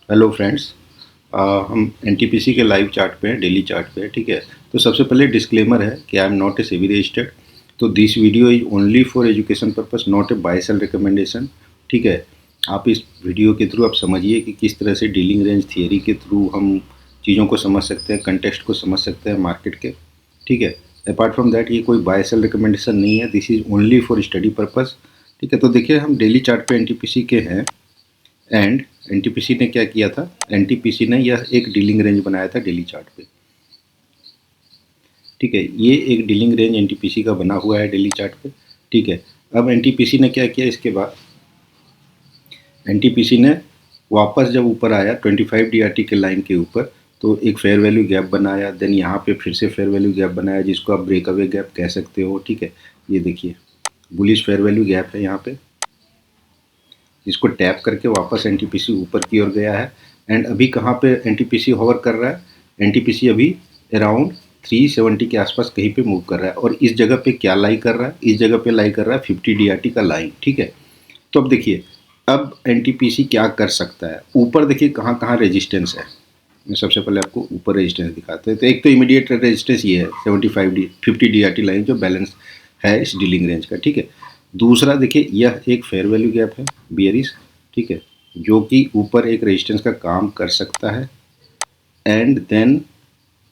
Hello friends. हम NTPC के live chart पे हैं, डेली चार्ट पे है। ठीक है, तो सबसे पहले डिस्क्लेमर है कि I am not a SEBI registered. तो this video is only for education purpose, not a buy sell recommendation. ठीक है, आप इस वीडियो के थ्रू आप समझिए कि किस तरह से डीलिंग रेंज थियरी के थ्रू हम चीज़ों को समझ सकते हैं, कंटेक्स्ट को समझ सकते हैं मार्केट के। ठीक है, अपार्ट फ्रॉम दैट ये कोई बाय सेल रिकमेंडेशन नहीं है, this is only for study purpose. ठीक है, तो देखिए हम डेली चार्ट पे एनटीपीसी के हैं एंड एनटीपीसी ने क्या किया था, एनटीपीसी ने यह एक डीलिंग रेंज बनाया था डेली चार्ट पे। ठीक है, ये एक डीलिंग रेंज एनटीपीसी का बना हुआ है डेली चार्ट पे। ठीक है, अब एनटीपीसी ने क्या किया, इसके बाद एनटीपीसी ने वापस जब ऊपर आया 25 डीआरटी के लाइन के ऊपर, तो एक फेयर वैल्यू गैप बनाया। देन यहाँ पे फिर से फेयर वैल्यू गैप बनाया, जिसको आप ब्रेकअवे गैप कह सकते हो। ठीक है, ये देखिए बुलिश फेयर वैल्यू गैप है यहाँ पे, इसको टैप करके वापस एनटीपीसी ऊपर की ओर गया है। एंड अभी कहाँ पे एनटीपीसी होवर कर रहा है, एनटीपीसी अभी अराउंड 370 के आसपास कहीं पे मूव कर रहा है। और इस जगह पे क्या लाई कर रहा है, इस जगह पे लाई कर रहा है 50 डीआरटी का लाइन। ठीक है, तो अब देखिए अब एनटीपीसी क्या कर सकता है। ऊपर देखिए कहाँ कहाँ रेजिस्टेंस है, मैं सबसे पहले आपको ऊपर रेजिस्टेंस दिखाते हैं। तो एक तो इमीडिएट रेजिस्टेंस ये है 50 डीआरटी लाइन जो बैलेंस है इस डीलिंग रेंज का। ठीक है, दूसरा देखिए यह एक फेयर वैल्यू गैप है बियरिश। ठीक है, जो कि ऊपर एक रेजिस्टेंस का काम कर सकता है। एंड देन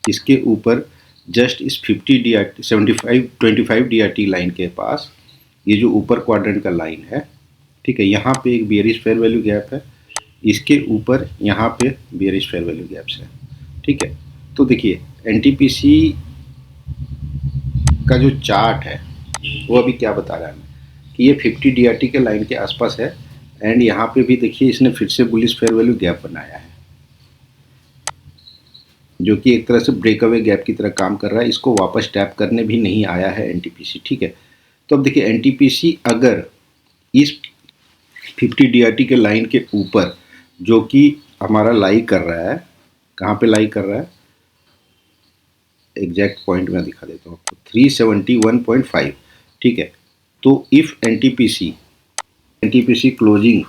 इसके ऊपर जस्ट इस 50 डीआरटी 25 डीआरटी लाइन के पास ये जो ऊपर क्वाड्रेंट का लाइन है, ठीक है, यहाँ पे एक बियरिश फेयर वैल्यू गैप है, इसके ऊपर यहाँ पे बियरिश फेयर वैल्यू गैप्स है। ठीक है, तो देखिए एनटीपीसी का जो चार्ट है वो अभी क्या बता रहा है कि ये 50 डीआरटी के लाइन के आसपास है। एंड यहाँ पे भी देखिए इसने फिर से बुलिश फेयर वैल्यू गैप बनाया है, जो कि एक तरह से ब्रेकअवे गैप की तरह काम कर रहा है। इसको वापस टैप करने भी नहीं आया है एनटीपीसी। ठीक है, तो अब देखिए एनटीपीसी अगर इस 50 डीआरटी के लाइन के ऊपर, जो कि हमारा लाई कर रहा है, कहाँ पे लाई कर रहा है, एग्जैक्ट पॉइंट में दिखा देता हूँ आपको, 371.5। ठीक है, तो इफ़ एनटीपीसी क्लोजिंग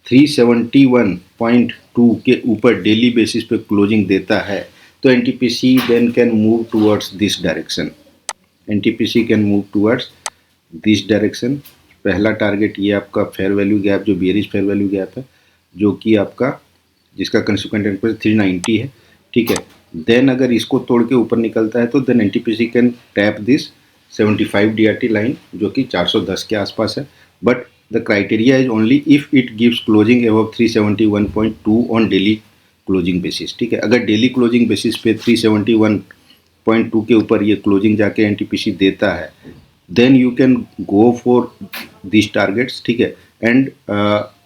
371.2 के ऊपर डेली बेसिस पे क्लोजिंग देता है, तो NTPC then can move towards this direction. NTPC can move towards this direction. पहला टारगेट ये आपका फेयर वैल्यू गैप, जो बियरिश फेयर वैल्यू गैप है, जो कि आपका जिसका कंसिक्वेंट एंड 390 है। ठीक है, देन अगर इसको तोड़ के ऊपर निकलता है तो then NTPC can tap this 75 DRT line, जो कि 410 के आसपास है। But the criteria is only if it gives closing above 371.2 on daily closing basis. ठीक है, अगर डेली क्लोजिंग बेसिस पे 371.2 के ऊपर ये क्लोजिंग जाके एनटीपीसी देता है, then you can go for this targets. ठीक है, एंड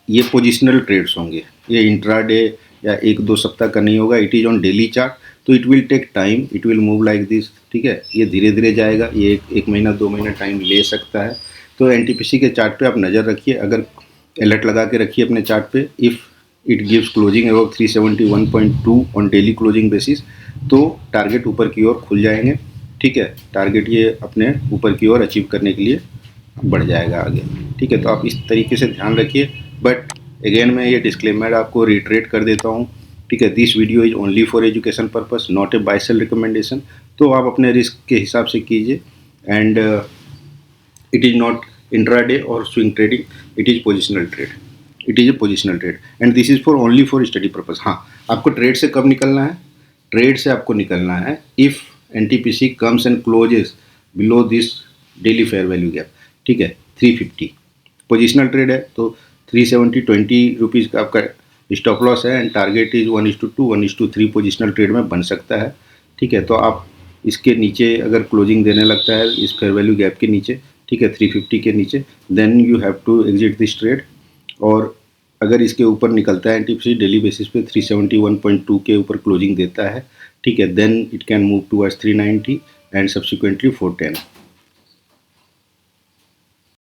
ये पोजिशनल ट्रेड्स होंगे, ये इंट्राडे या एक दो सप्ताह का नहीं होगा। It is on daily chart, तो it will take time, it will move like this. ठीक है, ये धीरे धीरे जाएगा, ये एक महीना 2 महीना टाइम ले सकता है। तो एनटीपीसी के चार्ट पे आप नज़र रखिए, अगर अलर्ट लगा के रखिए अपने चार्ट पे, if it gives closing above 371.2 on daily closing basis, तो टारगेट ऊपर की ओर खुल जाएंगे। ठीक है, टारगेट ये अपने ऊपर की ओर अचीव करने के लिए बढ़ जाएगा आगे। ठीक है, तो आप इस तरीके से ध्यान रखिए। बट अगेन मैं ये डिस्क्लेमर आपको रिट्रेट कर देता हूँ। ठीक है, this video is only for education purpose, not a buy sell recommendation. तो आप अपने रिस्क के हिसाब से कीजिए। And it is not intraday और swing trading, it is positional trade, it is a positional trade and this is for only for study purpose. हाँ, आपको ट्रेड से कब निकलना है, ट्रेड से आपको निकलना है if NTPC comes and closes below this daily fair value gap. ठीक है, 350 पोजिशनल ट्रेड है, तो 370 20 रुपीज़ का आपका स्टॉप लॉस है and target is 1:2 1:3 positional trade में बन सकता है। ठीक है, तो आप इसके नीचे अगर क्लोजिंग देने लगता है इस फेयर वैल्यू गैप के नीचे, ठीक है, 350 के नीचे, then you have to exit this trade. और अगर इसके ऊपर निकलता है एनटीपीसी डेली बेसिस पे 371.2 के ऊपर क्लोजिंग देता है, ठीक है, then it can move towards 390 and subsequently 410।